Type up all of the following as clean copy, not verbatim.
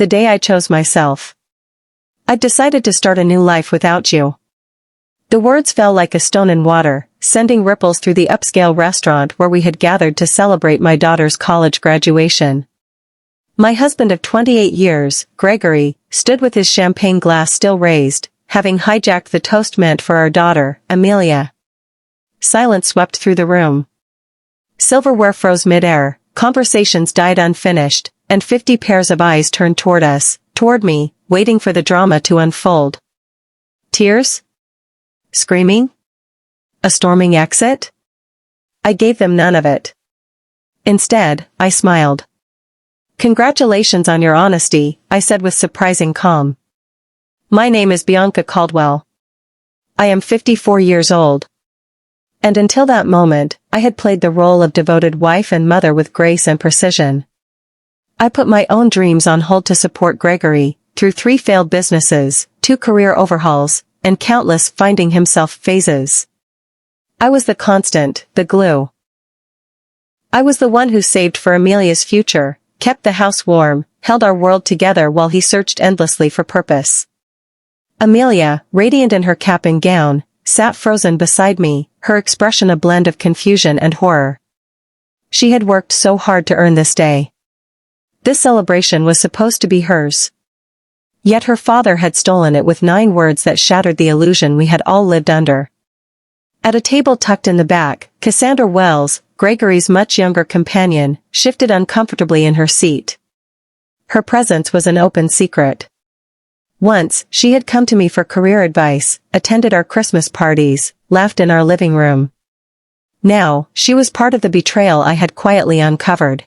The day I chose myself. I'd decided to start a new life without you. The words fell like a stone in water, sending ripples through the upscale restaurant where we had gathered to celebrate my daughter's college graduation. My husband of 28 years, Gregory, stood with his champagne glass still raised, having hijacked the toast meant for our daughter, Amelia. Silence swept through the room. Silverware froze mid-air, conversations died unfinished, and 50 pairs of eyes turned toward me, waiting for the drama to unfold. Tears? Screaming? A storming exit? I gave them none of it. Instead, I smiled. Congratulations on your honesty, I said with surprising calm. My name is Bianca Caldwell. I am 54 years old. And until that moment, I had played the role of devoted wife and mother with grace and precision. I put my own dreams on hold to support Gregory, through 3 failed businesses, 2 career overhauls, and countless finding himself phases. I was the constant, the glue. I was the one who saved for Amelia's future, kept the house warm, held our world together while he searched endlessly for purpose. Amelia, radiant in her cap and gown, sat frozen beside me, her expression a blend of confusion and horror. She had worked so hard to earn this day. This celebration was supposed to be hers. Yet her father had stolen it with 9 words that shattered the illusion we had all lived under. At a table tucked in the back, Cassandra Wells, Gregory's much younger companion, shifted uncomfortably in her seat. Her presence was an open secret. Once, she had come to me for career advice, attended our Christmas parties, laughed in our living room. Now, she was part of the betrayal I had quietly uncovered.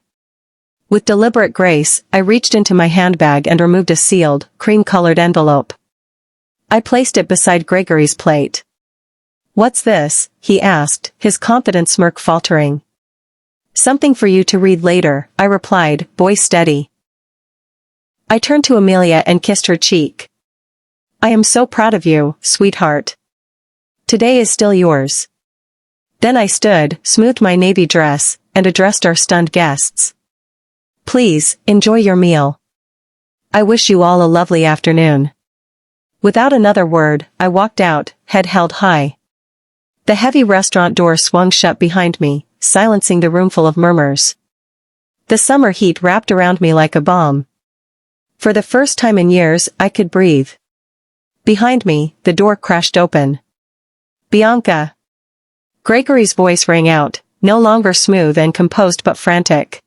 With deliberate grace, I reached into my handbag and removed a sealed, cream-colored envelope. I placed it beside Gregory's plate. "What's this?" he asked, his confident smirk faltering. "Something for you to read later," I replied, voice steady. I turned to Amelia and kissed her cheek. "I am so proud of you, sweetheart. Today is still yours." Then I stood, smoothed my navy dress, and addressed our stunned guests. "Please, enjoy your meal. I wish you all a lovely afternoon." Without another word, I walked out, head held high. The heavy restaurant door swung shut behind me, silencing the roomful of murmurs. The summer heat wrapped around me like a bomb. For the first time in years, I could breathe. Behind me, the door crashed open. "Bianca!" Gregory's voice rang out, no longer smooth and composed but frantic.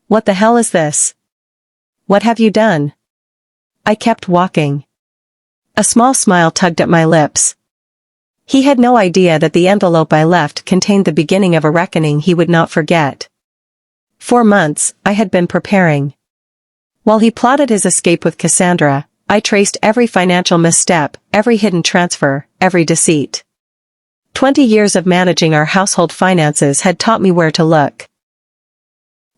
"What the hell is this? What have you done?" I kept walking. A small smile tugged at my lips. He had no idea that the envelope I left contained the beginning of a reckoning he would not forget. 4 months, I had been preparing. While he plotted his escape with Cassandra, I traced every financial misstep, every hidden transfer, every deceit. 20 years of managing our household finances had taught me where to look.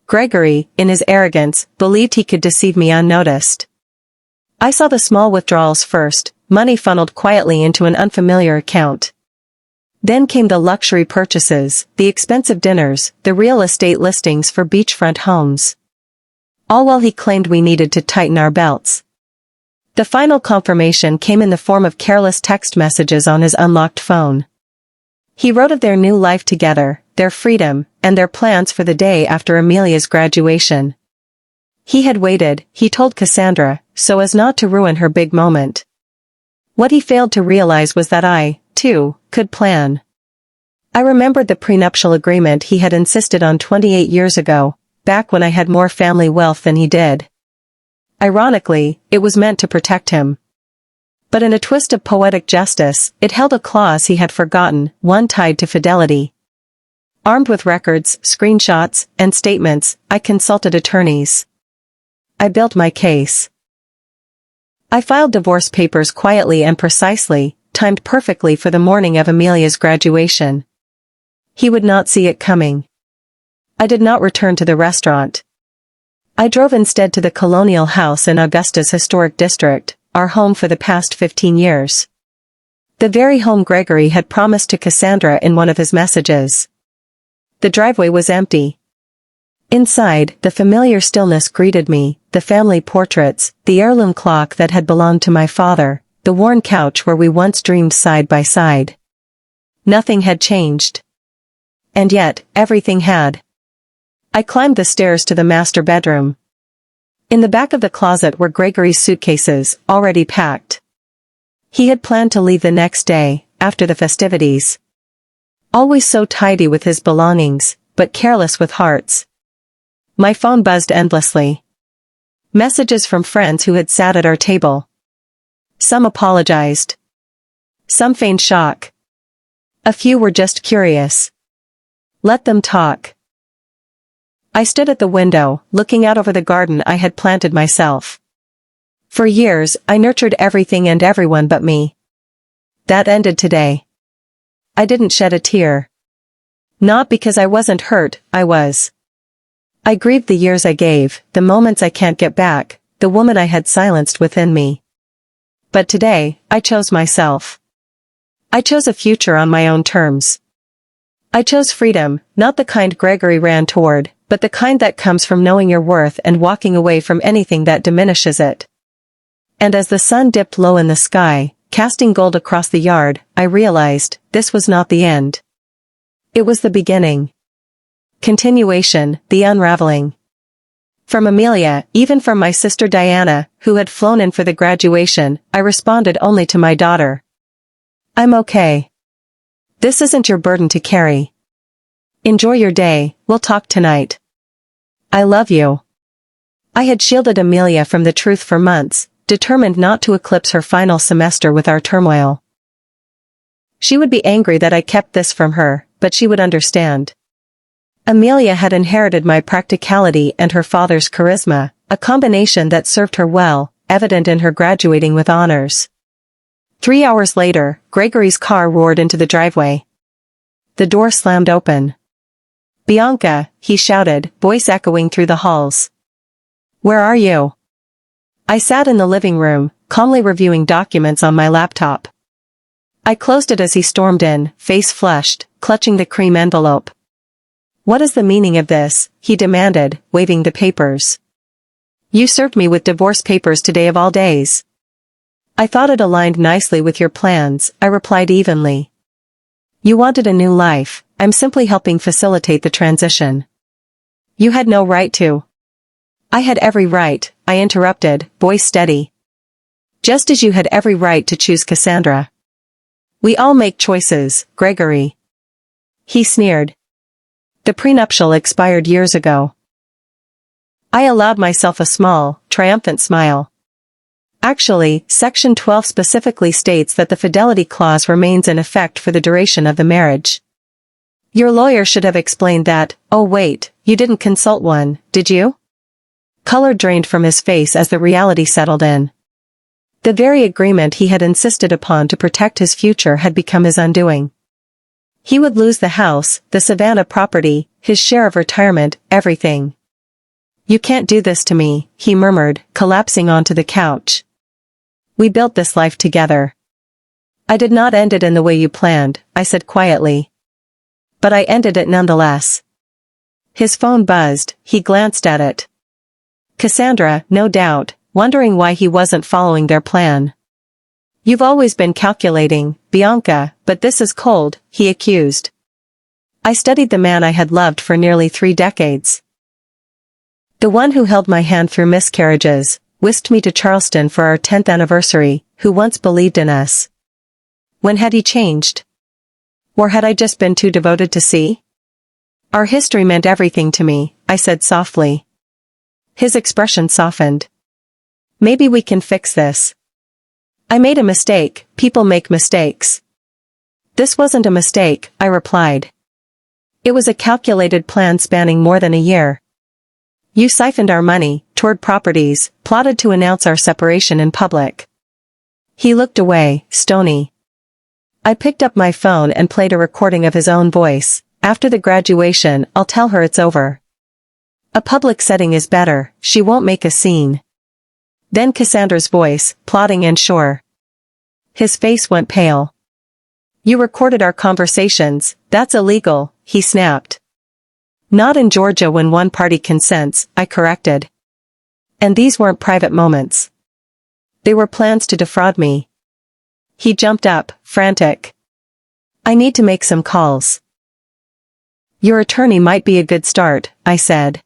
Gregory, in his arrogance, believed he could deceive me unnoticed. I saw the small withdrawals first, money funneled quietly into an unfamiliar account. Then came the luxury purchases, the expensive dinners, the real estate listings for beachfront homes. All while he claimed we needed to tighten our belts. The final confirmation came in the form of careless text messages on his unlocked phone. He wrote of their new life together, their freedom, and their plans for the day after Amelia's graduation. He had waited, he told Cassandra, so as not to ruin her big moment. What he failed to realize was that I, too, could plan. I remembered the prenuptial agreement he had insisted on 28 years ago, back when I had more family wealth than he did. Ironically, it was meant to protect him. But in a twist of poetic justice, it held a clause he had forgotten, one tied to fidelity. Armed with records, screenshots, and statements, I consulted attorneys. I built my case. I filed divorce papers quietly and precisely, timed perfectly for the morning of Amelia's graduation. He would not see it coming. I did not return to the restaurant. I drove instead to the Colonial House in Augusta's historic district, our home for the past 15 years. The very home Gregory had promised to Cassandra in one of his messages. The driveway was empty. Inside, the familiar stillness greeted me, the family portraits, the heirloom clock that had belonged to my father, the worn couch where we once dreamed side by side. Nothing had changed. And yet, everything had. I climbed the stairs to the master bedroom. In the back of the closet were Gregory's suitcases, already packed. He had planned to leave the next day, after the festivities. Always so tidy with his belongings, but careless with hearts. My phone buzzed endlessly. Messages from friends who had sat at our table. Some apologized. Some feigned shock. A few were just curious. Let them talk. I stood at the window, looking out over the garden I had planted myself. For years, I nurtured everything and everyone but me. That ended today. I didn't shed a tear. Not because I wasn't hurt, I was. I grieved the years I gave, the moments I can't get back, the woman I had silenced within me. But today, I chose myself. I chose a future on my own terms. I chose freedom, not the kind Gregory ran toward, but the kind that comes from knowing your worth and walking away from anything that diminishes it. And as the sun dipped low in the sky, casting gold across the yard, I realized, this was not the end. It was the beginning. Continuation, the unraveling. From Amelia, even from my sister Diana, who had flown in for the graduation, I responded only to my daughter. I'm okay. This isn't your burden to carry. Enjoy your day, we'll talk tonight. I love you. I had shielded Amelia from the truth for months, determined not to eclipse her final semester with our turmoil. She would be angry that I kept this from her, but she would understand. Amelia had inherited my practicality and her father's charisma, a combination that served her well, evident in her graduating with honors. 3 hours later, Gregory's car roared into the driveway. The door slammed open. Bianca, he shouted, voice echoing through the halls. Where are you? I sat in the living room, calmly reviewing documents on my laptop. I closed it as he stormed in, face flushed, clutching the cream envelope. What is the meaning of this? He demanded, waving the papers. You served me with divorce papers today of all days. I thought it aligned nicely with your plans, I replied evenly. You wanted a new life, I'm simply helping facilitate the transition. You had no right to. I had every right, I interrupted, voice steady. Just as you had every right to choose Cassandra. We all make choices, Gregory. He sneered. The prenuptial expired years ago. I allowed myself a small, triumphant smile. Actually, Section 12 specifically states that the fidelity clause remains in effect for the duration of the marriage. Your lawyer should have explained that. Oh wait, you didn't consult one, did you? Color drained from his face as the reality settled in. The very agreement he had insisted upon to protect his future had become his undoing. He would lose the house, the Savannah property, his share of retirement, everything. You can't do this to me, he murmured, collapsing onto the couch. We built this life together. I did not end it in the way you planned, I said quietly. But I ended it nonetheless. His phone buzzed, he glanced at it. Cassandra, no doubt, wondering why he wasn't following their plan. You've always been calculating, Bianca, but this is cold, he accused. I studied the man I had loved for nearly 3 decades. The one who held my hand through miscarriages, whisked me to Charleston for our 10th anniversary, who once believed in us. When had he changed? Or had I just been too devoted to see? Our history meant everything to me, I said softly. His expression softened. Maybe we can fix this. I made a mistake, people make mistakes. This wasn't a mistake, I replied. It was a calculated plan spanning more than a year. You siphoned our money, toured properties, plotted to announce our separation in public. He looked away, stony. I picked up my phone and played a recording of his own voice. After the graduation, I'll tell her it's over. A public setting is better, she won't make a scene. Then Cassandra's voice, plotting and sure. His face went pale. You recorded our conversations, that's illegal, he snapped. Not in Georgia when one party consents, I corrected. And these weren't private moments. They were plans to defraud me. He jumped up, frantic. I need to make some calls. Your attorney might be a good start, I said.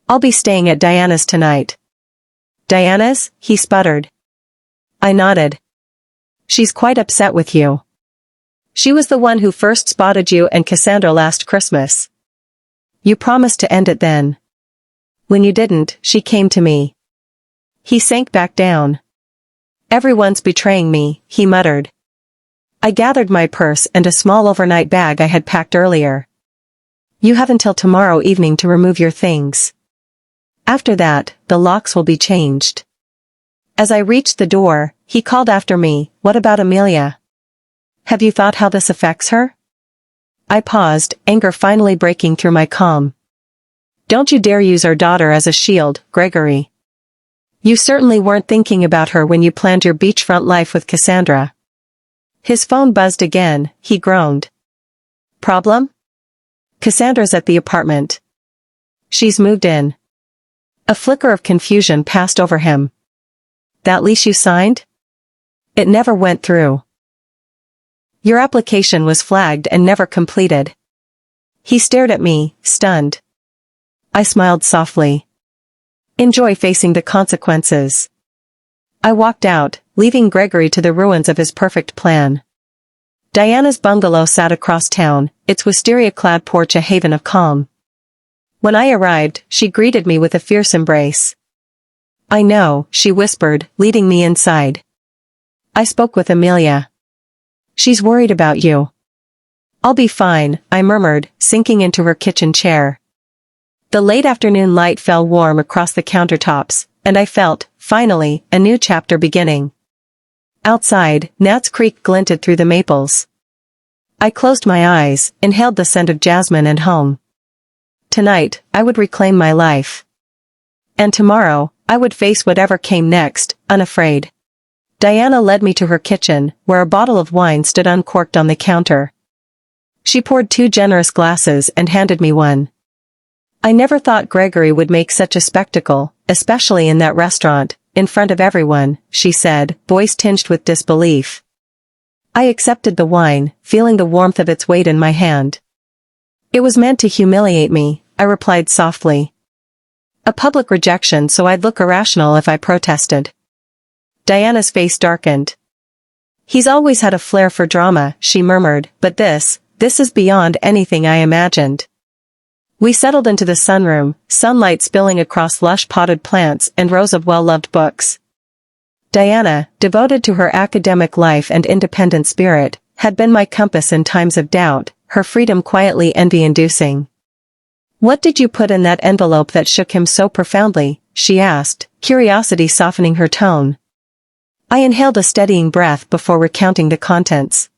I'll be staying at Diana's tonight. Diana's? He sputtered. I nodded. She's quite upset with you. She was the one who first spotted you and Cassandra last Christmas. You promised to end it then. When you didn't, she came to me. He sank back down. Everyone's betraying me, he muttered. I gathered my purse and a small overnight bag I had packed earlier. You have until tomorrow evening to remove your things. After that, the locks will be changed. As I reached the door, he called after me, what about Amelia? Have you thought how this affects her? I paused, anger finally breaking through my calm. Don't you dare use our daughter as a shield, Gregory. You certainly weren't thinking about her when you planned your beachfront life with Cassandra. His phone buzzed again, he groaned. Problem? Cassandra's at the apartment. She's moved in. A flicker of confusion passed over him. That lease you signed? It never went through. Your application was flagged and never completed. He stared at me, stunned. I smiled softly. Enjoy facing the consequences. I walked out, leaving Gregory to the ruins of his perfect plan. Diana's bungalow sat across town, its wisteria-clad porch a haven of calm. When I arrived, she greeted me with a fierce embrace. I know, she whispered, leading me inside. I spoke with Amelia. She's worried about you. I'll be fine, I murmured, sinking into her kitchen chair. The late afternoon light fell warm across the countertops, and I felt, finally, a new chapter beginning. Outside, Nats Creek glinted through the maples. I closed my eyes, inhaled the scent of jasmine and home. Tonight, I would reclaim my life. And tomorrow, I would face whatever came next, unafraid. Diana led me to her kitchen, where a bottle of wine stood uncorked on the counter. She poured 2 generous glasses and handed me one. I never thought Gregory would make such a spectacle, especially in that restaurant, in front of everyone, she said, voice tinged with disbelief. I accepted the wine, feeling the warmth of its weight in my hand. It was meant to humiliate me, I replied softly. A public rejection so I'd look irrational if I protested. Diana's face darkened. He's always had a flair for drama, she murmured, but this is beyond anything I imagined. We settled into the sunroom, sunlight spilling across lush potted plants and rows of well-loved books. Diana, devoted to her academic life and independent spirit, had been my compass in times of doubt, her freedom quietly envy-inducing. What did you put in that envelope that shook him so profoundly? She asked, curiosity softening her tone. I inhaled a steadying breath before recounting the contents.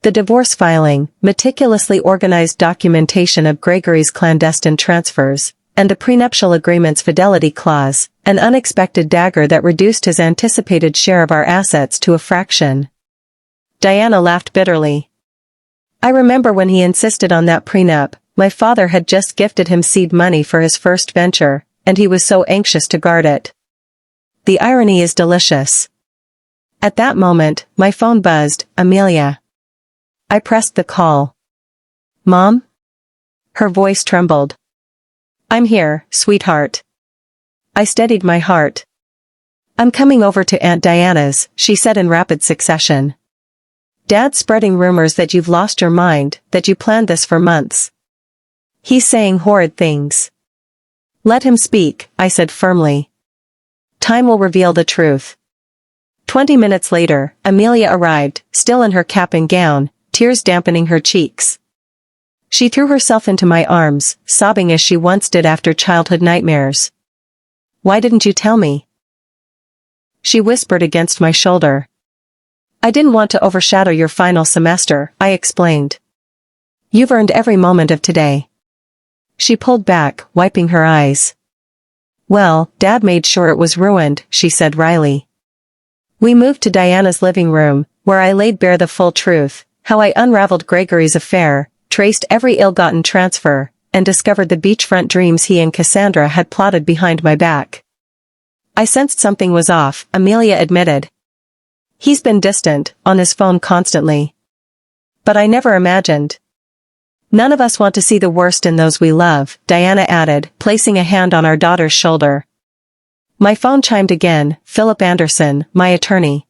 The divorce filing, meticulously organized documentation of Gregory's clandestine transfers, and the prenuptial agreement's fidelity clause, an unexpected dagger that reduced his anticipated share of our assets to a fraction. Diana laughed bitterly. I remember when he insisted on that prenup, my father had just gifted him seed money for his first venture, and he was so anxious to guard it. The irony is delicious. At that moment, my phone buzzed, Amelia. I pressed the call. Mom? Her voice trembled. I'm here, sweetheart. I steadied my heart. I'm coming over to Aunt Diana's, she said in rapid succession. Dad's spreading rumors that you've lost your mind, that you planned this for months. He's saying horrid things. Let him speak, I said firmly. Time will reveal the truth. 20 minutes later, Amelia arrived, still in her cap and gown, tears dampening her cheeks. She threw herself into my arms, sobbing as she once did after childhood nightmares. Why didn't you tell me? She whispered against my shoulder. I didn't want to overshadow your final semester, I explained. You've earned every moment of today. She pulled back, wiping her eyes. Well, Dad made sure it was ruined, she said wryly. We moved to Diana's living room, where I laid bare the full truth, how I unraveled Gregory's affair, traced every ill-gotten transfer, and discovered the beachfront dreams he and Cassandra had plotted behind my back. I sensed something was off, Amelia admitted. He's been distant, on his phone constantly. But I never imagined. None of us want to see the worst in those we love, Diana added, placing a hand on our daughter's shoulder. My phone chimed again, Philip Anderson, my attorney.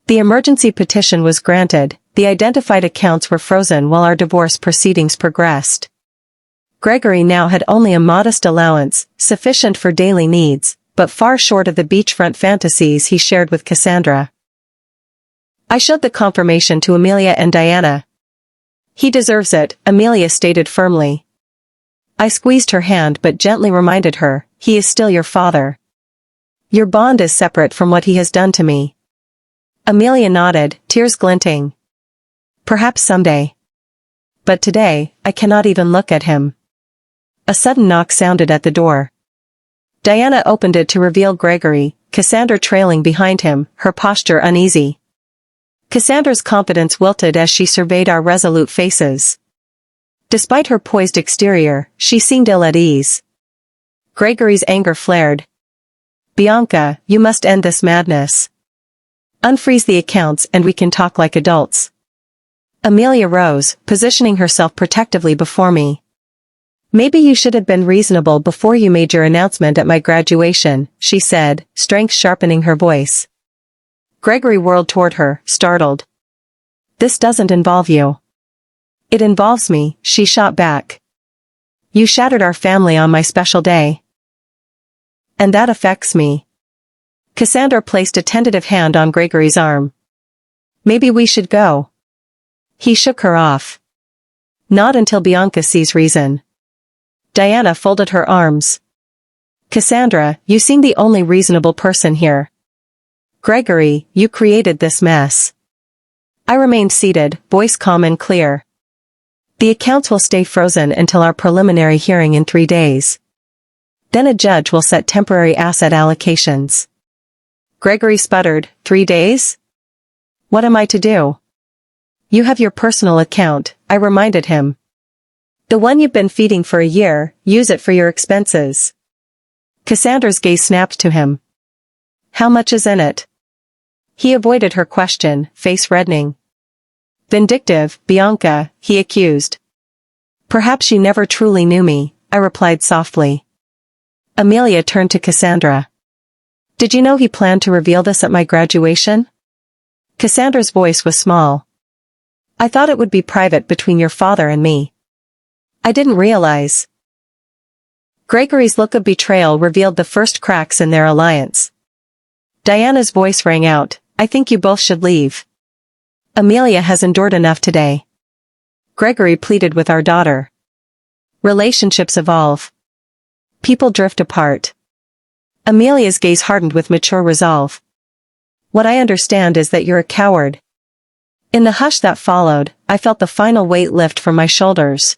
The emergency petition was granted, the identified accounts were frozen while our divorce proceedings progressed. Gregory now had only a modest allowance, sufficient for daily needs, but far short of the beachfront fantasies he shared with Cassandra. I showed the confirmation to Amelia and Diana. He deserves it, Amelia stated firmly. I squeezed her hand but gently reminded her, he is still your father. Your bond is separate from what he has done to me. Amelia nodded, tears glinting. Perhaps someday. But today, I cannot even look at him. A sudden knock sounded at the door. Diana opened it to reveal Gregory, Cassandra trailing behind him, her posture uneasy. Cassandra's confidence wilted as she surveyed our resolute faces. Despite her poised exterior, she seemed ill at ease. Gregory's anger flared. Bianca, you must end this madness. Unfreeze the accounts and we can talk like adults. Amelia rose, positioning herself protectively before me. Maybe you should have been reasonable before you made your announcement at my graduation, she said, strength sharpening her voice. Gregory whirled toward her, startled. This doesn't involve you. It involves me, she shot back. You shattered our family on my special day. And that affects me. Cassandra placed a tentative hand on Gregory's arm. Maybe we should go. He shook her off. Not until Bianca sees reason. Diana folded her arms. Cassandra, you seem the only reasonable person here. Gregory, you created this mess. I remained seated, voice calm and clear. The accounts will stay frozen until our preliminary hearing in 3 days. Then a judge will set temporary asset allocations. Gregory sputtered, 3 days? What am I to do? You have your personal account, I reminded him. The one you've been feeding for a year, use it for your expenses. Cassandra's gaze snapped to him. How much is in it? He avoided her question, face reddening. Vindictive, Bianca, he accused. Perhaps you never truly knew me, I replied softly. Amelia turned to Cassandra. Did you know he planned to reveal this at my graduation? Cassandra's voice was small. I thought it would be private between your father and me. I didn't realize. Gregory's look of betrayal revealed the first cracks in their alliance. Diana's voice rang out, I think you both should leave. Amelia has endured enough today. Gregory pleaded with our daughter. Relationships evolve. People drift apart. Amelia's gaze hardened with mature resolve. What I understand is that you're a coward. In the hush that followed, I felt the final weight lift from my shoulders.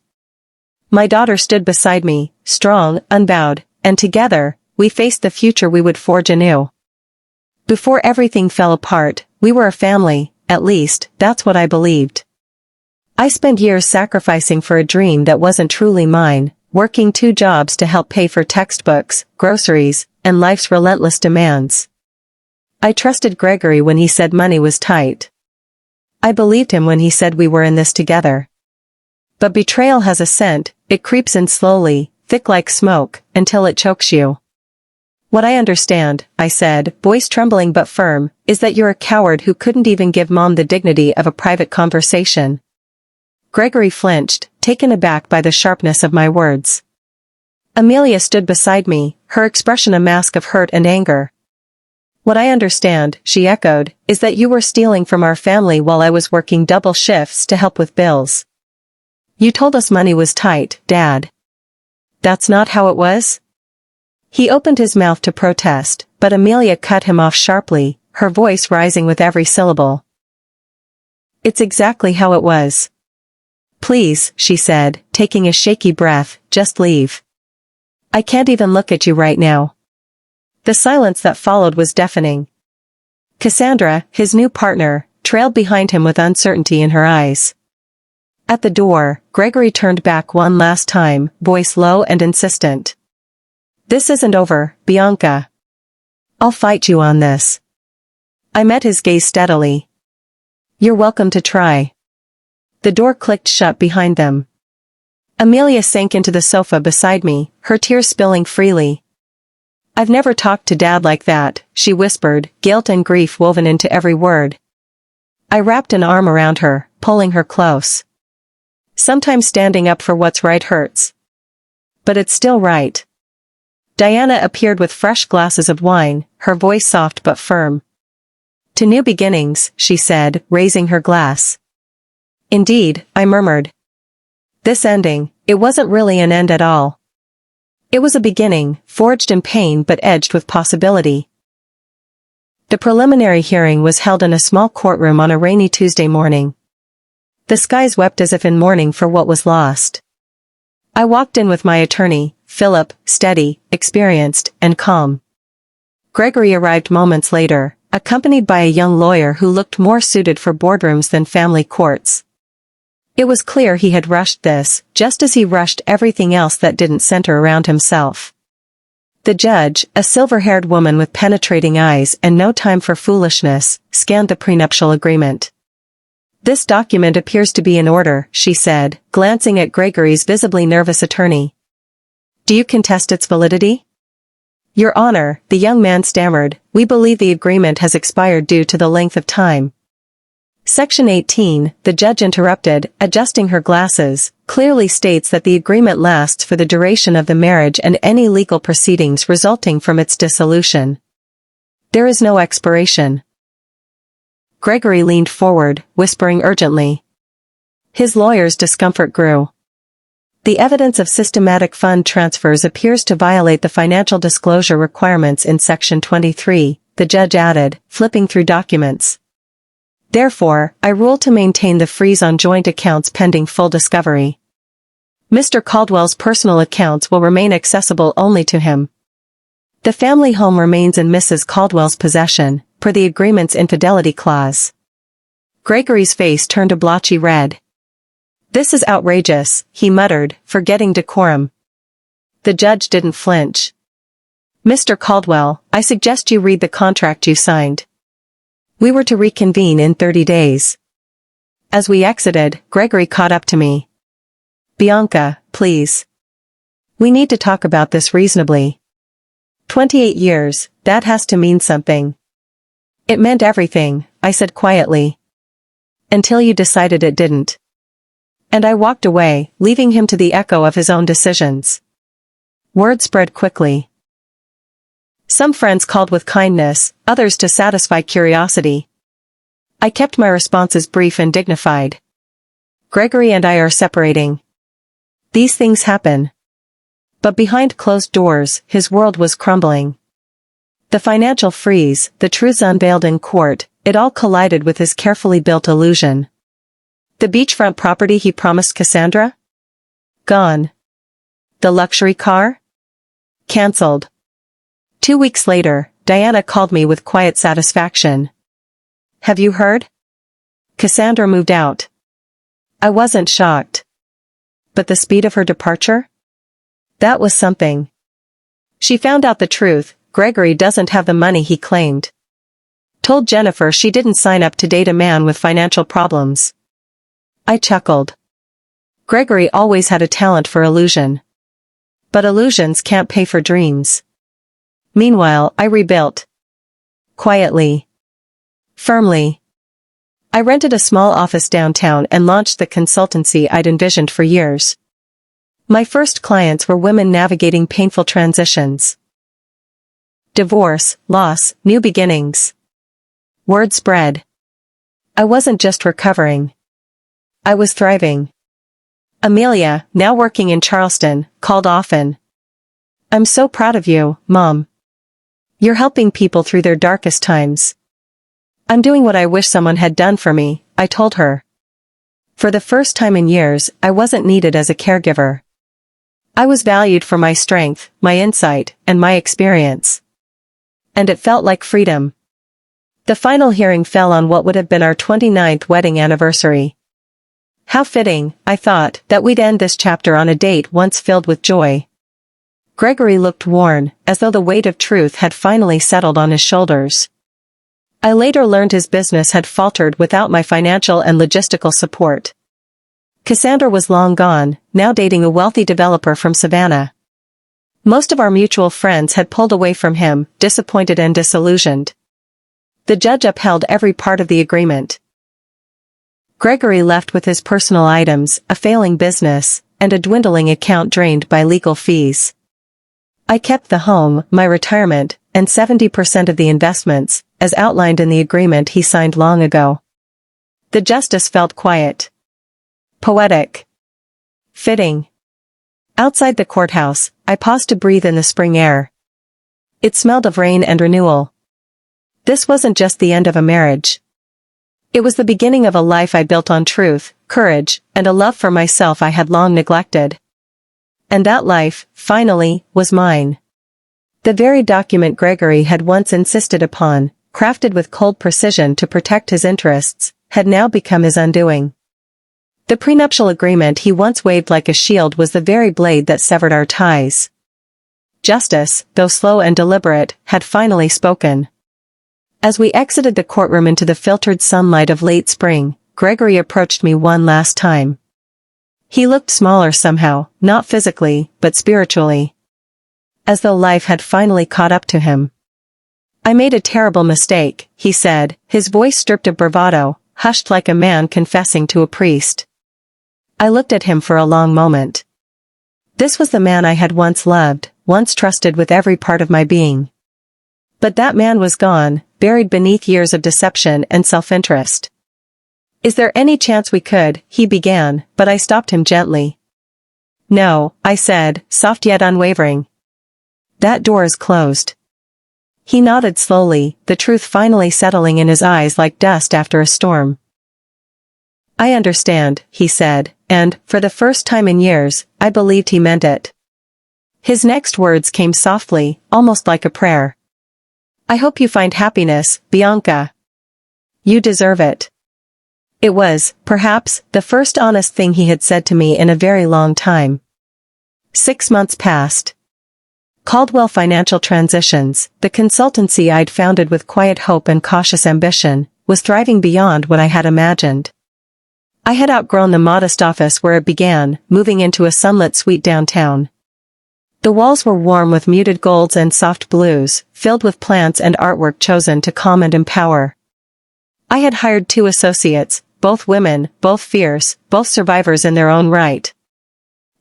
My daughter stood beside me, strong, unbowed, and together, we faced the future we would forge anew. Before everything fell apart, we were a family, at least, that's what I believed. I spent years sacrificing for a dream that wasn't truly mine, working 2 jobs to help pay for textbooks, groceries, and life's relentless demands. I trusted Gregory when he said money was tight. I believed him when he said we were in this together. But betrayal has a scent, it creeps in slowly, thick like smoke, until it chokes you. What I understand, I said, voice trembling but firm, is that you're a coward who couldn't even give Mom the dignity of a private conversation. Gregory flinched, taken aback by the sharpness of my words. Amelia stood beside me, her expression a mask of hurt and anger. What I understand, she echoed, is that you were stealing from our family while I was working double shifts to help with bills. You told us money was tight, Dad. That's not how it was? He opened his mouth to protest, but Amelia cut him off sharply, her voice rising with every syllable. It's exactly how it was. Please, she said, taking a shaky breath, just leave. I can't even look at you right now. The silence that followed was deafening. Cassandra, his new partner, trailed behind him with uncertainty in her eyes. At the door, Gregory turned back one last time, voice low and insistent. "This isn't over, Bianca. I'll fight you on this." I met his gaze steadily. "You're welcome to try." The door clicked shut behind them. Amelia sank into the sofa beside me, her tears spilling freely. "I've never talked to Dad like that," she whispered, guilt and grief woven into every word. I wrapped an arm around her, pulling her close. "Sometimes standing up for what's right hurts. But it's still right." Diana appeared with fresh glasses of wine, her voice soft but firm. "To new beginnings," she said, raising her glass. "Indeed," I murmured. This ending, it wasn't really an end at all. It was a beginning, forged in pain but edged with possibility. The preliminary hearing was held in a small courtroom on a rainy Tuesday morning. The skies wept as if in mourning for what was lost. I walked in with my attorney, Philip, steady, experienced, and calm. Gregory arrived moments later, accompanied by a young lawyer who looked more suited for boardrooms than family courts. It was clear he had rushed this, just as he rushed everything else that didn't center around himself. The judge, a silver-haired woman with penetrating eyes and no time for foolishness, scanned the prenuptial agreement. "This document appears to be in order," she said, glancing at Gregory's visibly nervous attorney. "Do you contest its validity?" "Your Honor," the young man stammered, "we believe the agreement has expired due to the length of time." Section 18, the judge interrupted, adjusting her glasses, clearly states that the agreement lasts for the duration of the marriage and any legal proceedings resulting from its dissolution. There is no expiration. Gregory leaned forward, whispering urgently. His lawyer's discomfort grew. The evidence of systematic fund transfers appears to violate the financial disclosure requirements in Section 23, the judge added, flipping through documents. Therefore, I rule to maintain the freeze on joint accounts pending full discovery. Mr. Caldwell's personal accounts will remain accessible only to him. The family home remains in Mrs. Caldwell's possession, per the agreement's infidelity clause. Gregory's face turned a blotchy red. "This is outrageous," he muttered, forgetting decorum. The judge didn't flinch. "Mr. Caldwell, I suggest you read the contract you signed. We were to reconvene in 30 days. As we exited, Gregory caught up to me. "Bianca, please. We need to talk about this reasonably. 28 years, that has to mean something." "It meant everything," I said quietly. "Until you decided it didn't." And I walked away, leaving him to the echo of his own decisions. Word spread quickly. Some friends called with kindness, others to satisfy curiosity. I kept my responses brief and dignified. "Gregory and I are separating. These things happen." But behind closed doors, his world was crumbling. The financial freeze, the truths unveiled in court, it all collided with his carefully built illusion. The beachfront property he promised Cassandra? Gone. The luxury car? Cancelled. 2 weeks later, Diana called me with quiet satisfaction. "Have you heard? Cassandra moved out." I wasn't shocked. But the speed of her departure? That was something. She found out the truth, Gregory doesn't have the money he claimed. Told Jennifer she didn't sign up to date a man with financial problems. I chuckled. Gregory always had a talent for illusion. But illusions can't pay for dreams. Meanwhile, I rebuilt. Quietly. Firmly. I rented a small office downtown and launched the consultancy I'd envisioned for years. My first clients were women navigating painful transitions. Divorce, loss, new beginnings. Word spread. I wasn't just recovering. I was thriving. Amelia, now working in Charleston, called often. "I'm so proud of you, Mom. You're helping people through their darkest times." "I'm doing what I wish someone had done for me," I told her. For the first time in years, I wasn't needed as a caregiver. I was valued for my strength, my insight, and my experience. And it felt like freedom. The final hearing fell on what would have been our 29th wedding anniversary. How fitting, I thought, that we'd end this chapter on a date once filled with joy. Gregory looked worn, as though the weight of truth had finally settled on his shoulders. I later learned his business had faltered without my financial and logistical support. Cassandra was long gone, now dating a wealthy developer from Savannah. Most of our mutual friends had pulled away from him, disappointed and disillusioned. The judge upheld every part of the agreement. Gregory left with his personal items, a failing business, and a dwindling account drained by legal fees. I kept the home, my retirement, and 70% of the investments, as outlined in the agreement he signed long ago. The justice felt quiet. Poetic. Fitting. Outside the courthouse, I paused to breathe in the spring air. It smelled of rain and renewal. This wasn't just the end of a marriage. It was the beginning of a life I built on truth, courage, and a love for myself I had long neglected. And that life, finally, was mine. The very document Gregory had once insisted upon, crafted with cold precision to protect his interests, had now become his undoing. The prenuptial agreement he once waved like a shield was the very blade that severed our ties. Justice, though slow and deliberate, had finally spoken. As we exited the courtroom into the filtered sunlight of late spring, Gregory approached me one last time. He looked smaller somehow, not physically, but spiritually. As though life had finally caught up to him. I made a terrible mistake, he said, his voice stripped of bravado, hushed like a man confessing to a priest. I looked at him for a long moment. This was the man I had once loved, once trusted with every part of my being. But that man was gone, buried beneath years of deception and self-interest. Is there any chance we could, he began, but I stopped him gently. No, I said, soft yet unwavering. That door is closed. He nodded slowly, the truth finally settling in his eyes like dust after a storm. I understand, he said, and, for the first time in years, I believed he meant it. His next words came softly, almost like a prayer. I hope you find happiness, Bianca. You deserve it. It was, perhaps, the first honest thing he had said to me in a very long time. 6 months passed. Caldwell Financial Transitions, the consultancy I'd founded with quiet hope and cautious ambition, was thriving beyond what I had imagined. I had outgrown the modest office where it began, moving into a sunlit suite downtown. The walls were warm with muted golds and soft blues, filled with plants and artwork chosen to calm and empower. I had hired 2 associates, both women, both fierce, both survivors in their own right.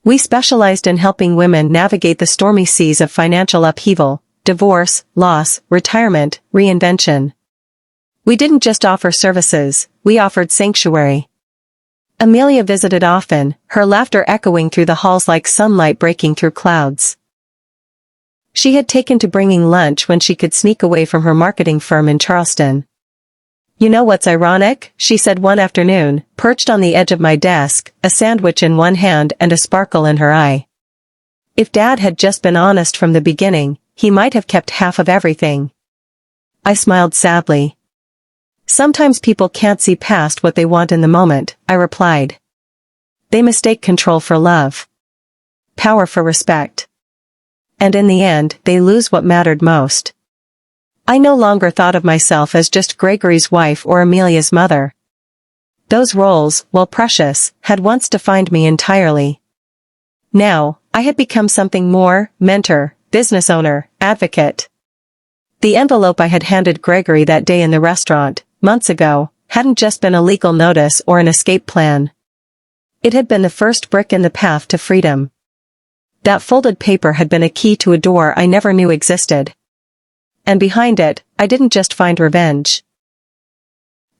We specialized in helping women navigate the stormy seas of financial upheaval, divorce, loss, retirement, reinvention. We didn't just offer services, we offered sanctuary. Amelia visited often, her laughter echoing through the halls like sunlight breaking through clouds. She had taken to bringing lunch when she could sneak away from her marketing firm in Charleston. You know what's ironic? She said one afternoon, perched on the edge of my desk, a sandwich in one hand and a sparkle in her eye. If Dad had just been honest from the beginning, he might have kept half of everything. I smiled sadly. Sometimes people can't see past what they want in the moment, I replied. They mistake control for love. Power for respect. And in the end, they lose what mattered most. I no longer thought of myself as just Gregory's wife or Amelia's mother. Those roles, while precious, had once defined me entirely. Now, I had become something more, mentor, business owner, advocate. The envelope I had handed Gregory that day in the restaurant, months ago, hadn't just been a legal notice or an escape plan. It had been the first brick in the path to freedom. That folded paper had been a key to a door I never knew existed. And behind it, I didn't just find revenge.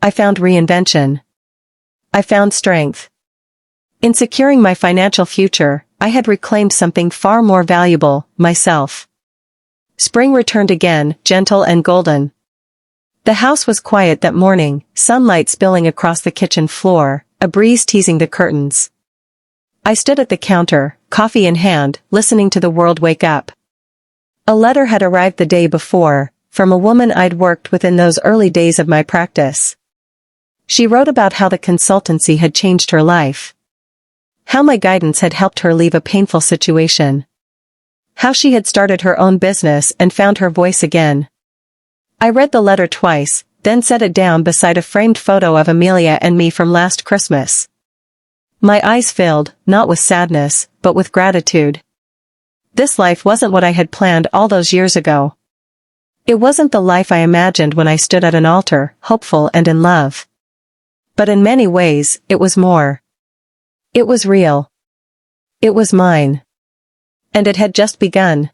I found reinvention. I found strength. In securing my financial future, I had reclaimed something far more valuable, myself. Spring returned again, gentle and golden. The house was quiet that morning, sunlight spilling across the kitchen floor, a breeze teasing the curtains. I stood at the counter, coffee in hand, listening to the world wake up. A letter had arrived the day before, from a woman I'd worked with in those early days of my practice. She wrote about how the consultancy had changed her life. How my guidance had helped her leave a painful situation. How she had started her own business and found her voice again. I read the letter twice, then set it down beside a framed photo of Amelia and me from last Christmas. My eyes filled, not with sadness, but with gratitude. This life wasn't what I had planned all those years ago. It wasn't the life I imagined when I stood at an altar, hopeful and in love. But in many ways, it was more. It was real. It was mine. And it had just begun.